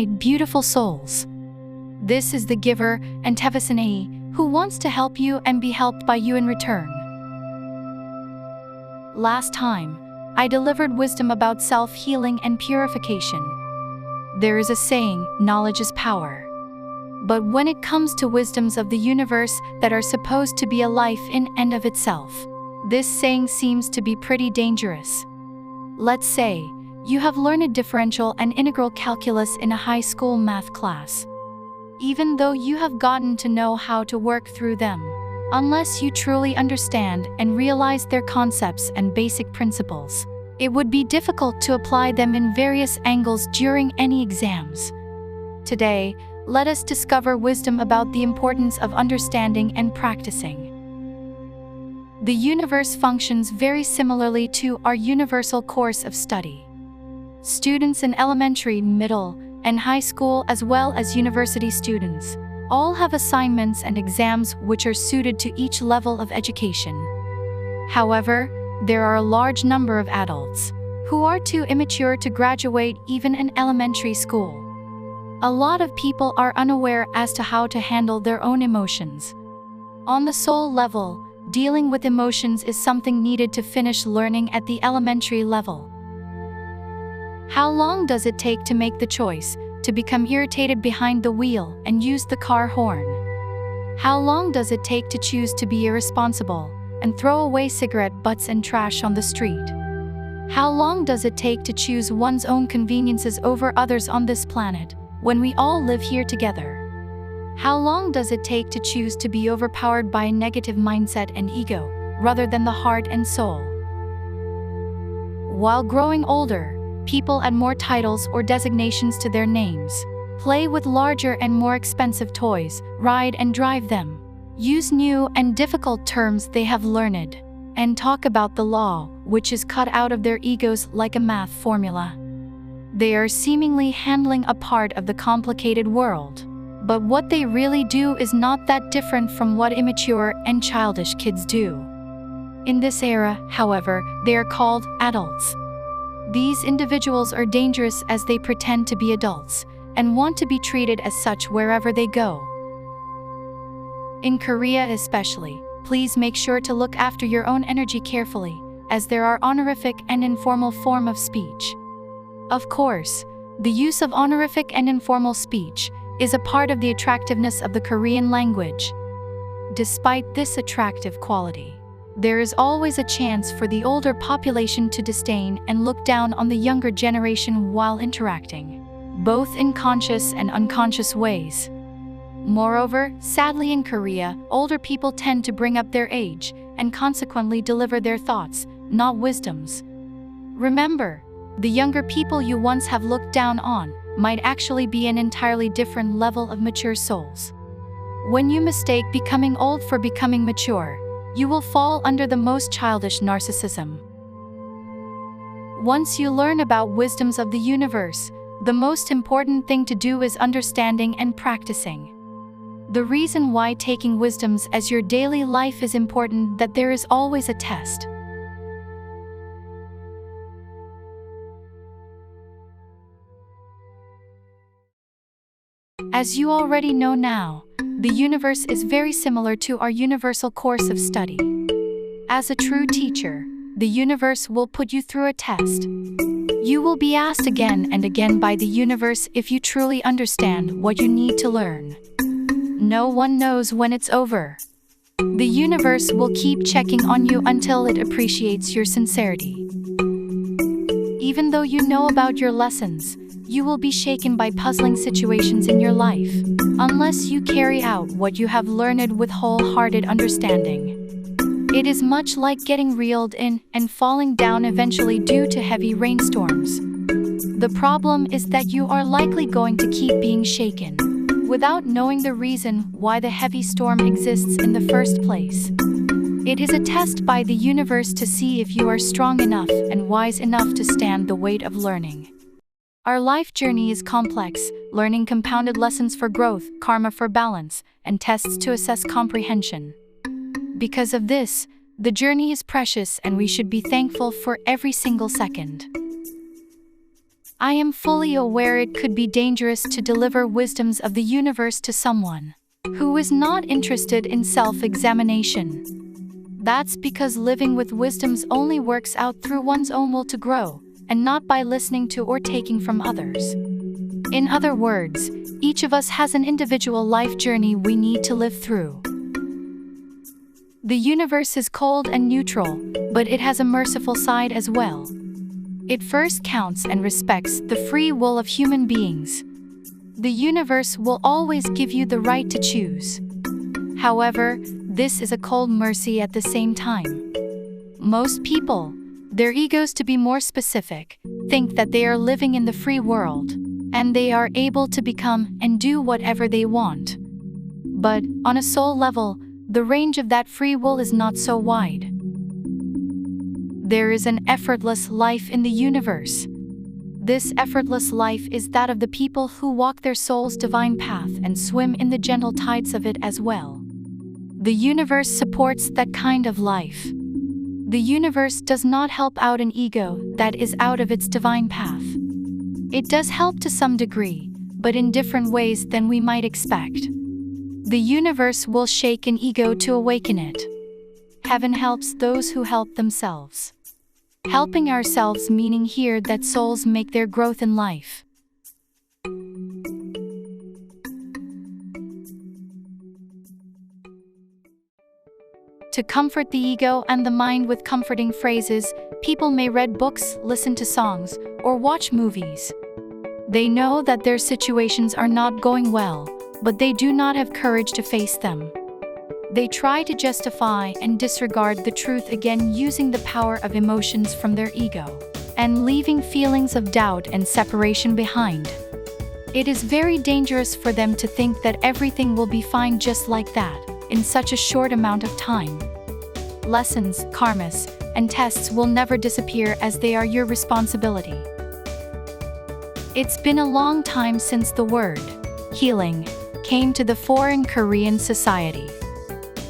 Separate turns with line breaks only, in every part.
unite beautiful souls. This is the giver, antevasin, who wants to help you and be helped by you in return. Last time, I delivered wisdom about self-healing and purification. There is a saying, knowledge is power. But when it comes to wisdoms of the universe that are supposed to be a life in and of itself, this saying seems to be pretty dangerous. Let's say, you have learned differential and integral calculus in a high school math class. Even though you have gotten to know how to work through them, unless you truly understand and realize their concepts and basic principles, it would be difficult to apply them in various angles during any exams. Today, let us discover wisdom about the importance of understanding and practicing. The universe functions very similarly to our universal course of study. Students in elementary, middle, and high school, as well as university students, all have assignments and exams which are suited to each level of education. However, there are a large number of adults who are too immature to graduate even in elementary school. A lot of people are unaware as to how to handle their own emotions. On the soul level, dealing with emotions is something needed to finish learning at the elementary level. How long does it take to make the choice to become irritated behind the wheel and use the car horn? How long does it take to choose to be irresponsible and throw away cigarette butts and trash on the street? How long does it take to choose one's own conveniences over others on this planet, when we all live here together? How long does it take to choose to be overpowered by a negative mindset and ego, rather than the heart and soul? While growing older, people add more titles or designations to their names, play with larger and more expensive toys, ride and drive them, use new and difficult terms they have learned, and talk about the law, which is cut out of their egos like a math formula. They are seemingly handling a part of the complicated world, but what they really do is not that different from what immature and childish kids do. In this era, however, they are called adults. These individuals are dangerous as they pretend to be adults and want to be treated as such wherever they go. In Korea especially, please make sure to look after your own energy carefully, as there are honorific and informal form of speech. Of course, the use of honorific and informal speech is a part of the attractiveness of the Korean language. Despite this attractive quality, there is always a chance for the older population to disdain and look down on the younger generation while interacting, both in conscious and unconscious ways. Moreover, sadly in Korea, older people tend to bring up their age and consequently deliver their thoughts, not wisdoms. Remember, the younger people you once have looked down on might actually be an entirely different level of mature souls. When you mistake becoming old for becoming mature, you will fall under the most childish narcissism. Once you learn about wisdoms of the universe, the most important thing to do is understanding and practicing. The reason why taking wisdoms as your daily life is important that there is always a test. As you already know now, the universe is very similar to our universal course of study. As a true teacher, the universe will put you through a test. You will be asked again and again by the universe if you truly understand what you need to learn. No one knows when it's over. The universe will keep checking on you until it appreciates your sincerity. Even though you know about your lessons, you will be shaken by puzzling situations in your life, unless you carry out what you have learned with wholehearted understanding. It is much like getting reeled in and falling down eventually due to heavy rainstorms. The problem is that you are likely going to keep being shaken, without knowing the reason why the heavy storm exists in the first place. It is a test by the universe to see if you are strong enough and wise enough to stand the weight of learning. Our life journey is complex, learning compounded lessons for growth, karma for balance, and tests to assess comprehension. Because of this, the journey is precious and we should be thankful for every single second. I am fully aware it could be dangerous to deliver wisdoms of the universe to someone who is not interested in self-examination. That's because living with wisdoms only works out through one's own will to grow, and not by listening to or taking from others. In other words, each of us has an individual life journey we need to live through. The universe is cold and neutral, but it has a merciful side as well. It first counts and respects the free will of human beings. The universe will always give you the right to choose. However, this is a cold mercy at the same time. Most people, their egos to be more specific, think that they are living in the free world, and they are able to become and do whatever they want. But, on a soul level, the range of that free will is not so wide. There is an effortless life in the universe. This effortless life is that of the people who walk their soul's divine path and swim in the gentle tides of it as well. The universe supports that kind of life. The universe does not help out an ego that is out of its divine path. It does help to some degree, but in different ways than we might expect. The universe will shake an ego to awaken it. Heaven helps those who help themselves. Helping ourselves meaning here that souls make their growth in life. To comfort the ego and the mind with comforting phrases, people may read books, listen to songs, or watch movies. They know that their situations are not going well, but they do not have courage to face them. They try to justify and disregard the truth again using the power of emotions from their ego, and leaving feelings of doubt and separation behind. It is very dangerous for them to think that everything will be fine just like that, in such a short amount of time. Lessons, karmas, and tests will never disappear as they are your responsibility. It's been a long time since the word healing came to the fore in Korean society.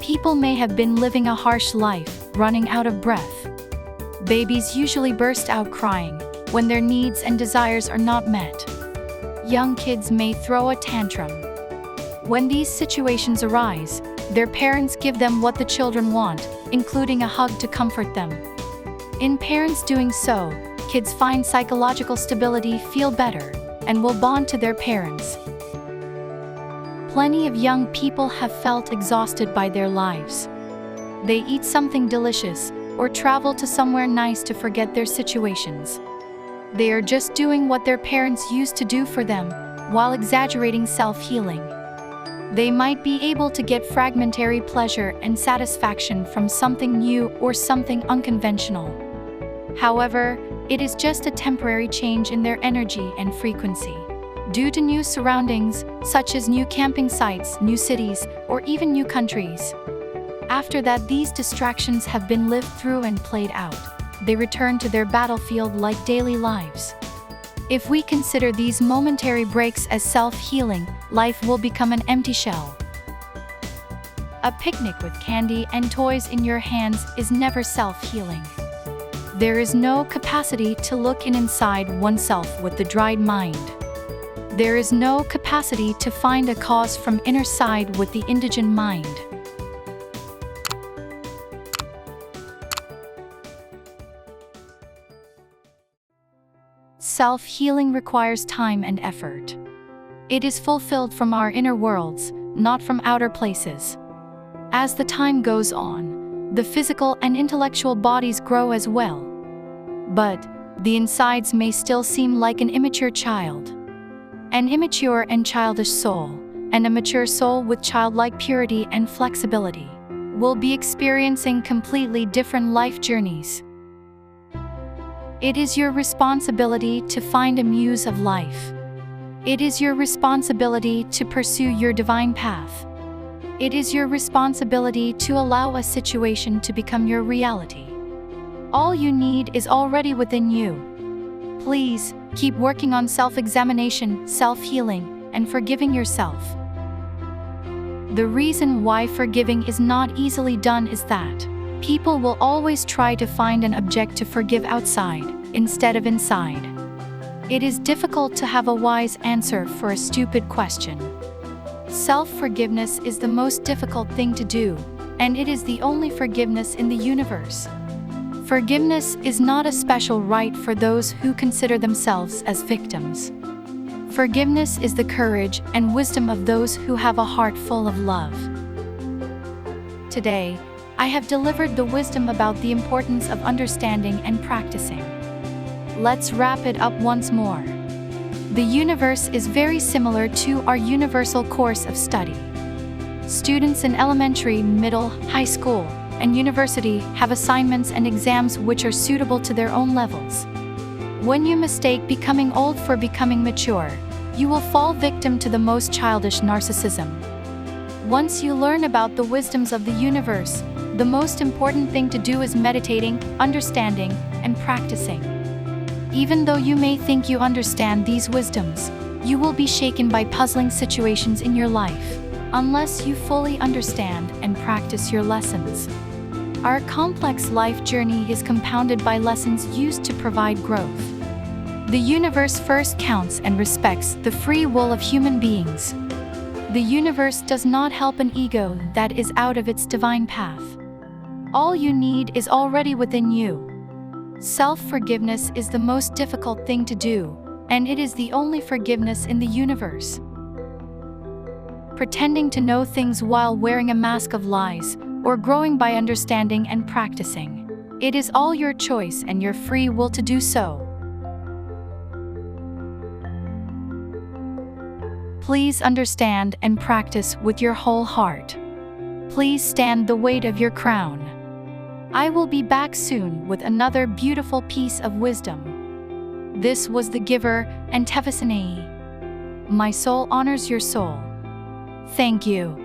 People may have been living a harsh life, running out of breath. Babies usually burst out crying when their needs and desires are not met. Young kids may throw a tantrum. When these situations arise, their parents give them what the children want, including a hug to comfort them. In parents doing so, kids find psychological stability, feel better, and will bond to their parents. Plenty of young people have felt exhausted by their lives. They eat something delicious, or travel to somewhere nice to forget their situations. They are just doing what their parents used to do for them, while exaggerating self-healing. They might be able to get fragmentary pleasure and satisfaction from something new or something unconventional. However, it is just a temporary change in their energy and frequency, due to new surroundings, such as new camping sites, new cities, or even new countries. After that, these distractions have been lived through and played out. They return to their battlefield like daily lives. If we consider these momentary breaks as self-healing, life will become an empty shell. A picnic with candy and toys in your hands is never self-healing. There is no capacity to look inside oneself with the dried mind. There is no capacity to find a cause from inner side with the indigent mind. Self-healing requires time and effort. It is fulfilled from our inner worlds, not from outer places. As the time goes on, the physical and intellectual bodies grow as well. But the insides may still seem like an immature child. An immature and childish soul, and a mature soul with childlike purity and flexibility, will be experiencing completely different life journeys. It is your responsibility to find a muse of life. It is your responsibility to pursue your divine path. It is your responsibility to allow a situation to become your reality. All you need is already within you. Please, keep working on self-examination, self-healing, and forgiving yourself. The reason why forgiving is not easily done is that people will always try to find an object to forgive outside, instead of inside. It is difficult to have a wise answer for a stupid question. Self-forgiveness is the most difficult thing to do, and it is the only forgiveness in the universe. Forgiveness is not a special right for those who consider themselves as victims. Forgiveness is the courage and wisdom of those who have a heart full of love. Today, I have delivered the wisdom about the importance of understanding and practicing. Let's wrap it up once more. The universe is very similar to our universal course of study. Students in elementary, middle, high school, and university have assignments and exams which are suitable to their own levels. When you mistake becoming old for becoming mature, you will fall victim to the most childish narcissism. Once you learn about the wisdoms of the universe, the most important thing to do is meditating, understanding, and practicing. Even though you may think you understand these wisdoms, you will be shaken by puzzling situations in your life, unless you fully understand and practice your lessons. Our complex life journey is compounded by lessons used to provide growth. The universe first counts and respects the free will of human beings. The universe does not help an ego that is out of its divine path. All you need is already within you. Self-forgiveness is the most difficult thing to do, and it is the only forgiveness in the universe. Pretending to know things while wearing a mask of lies, or growing by understanding and practicing. It is all your choice and your free will to do so. Please understand and practice with your whole heart. Please stand the weight of your crown. I will be back soon with another beautiful piece of wisdom. This was the giver, antevasin. My soul honors your soul. Thank you.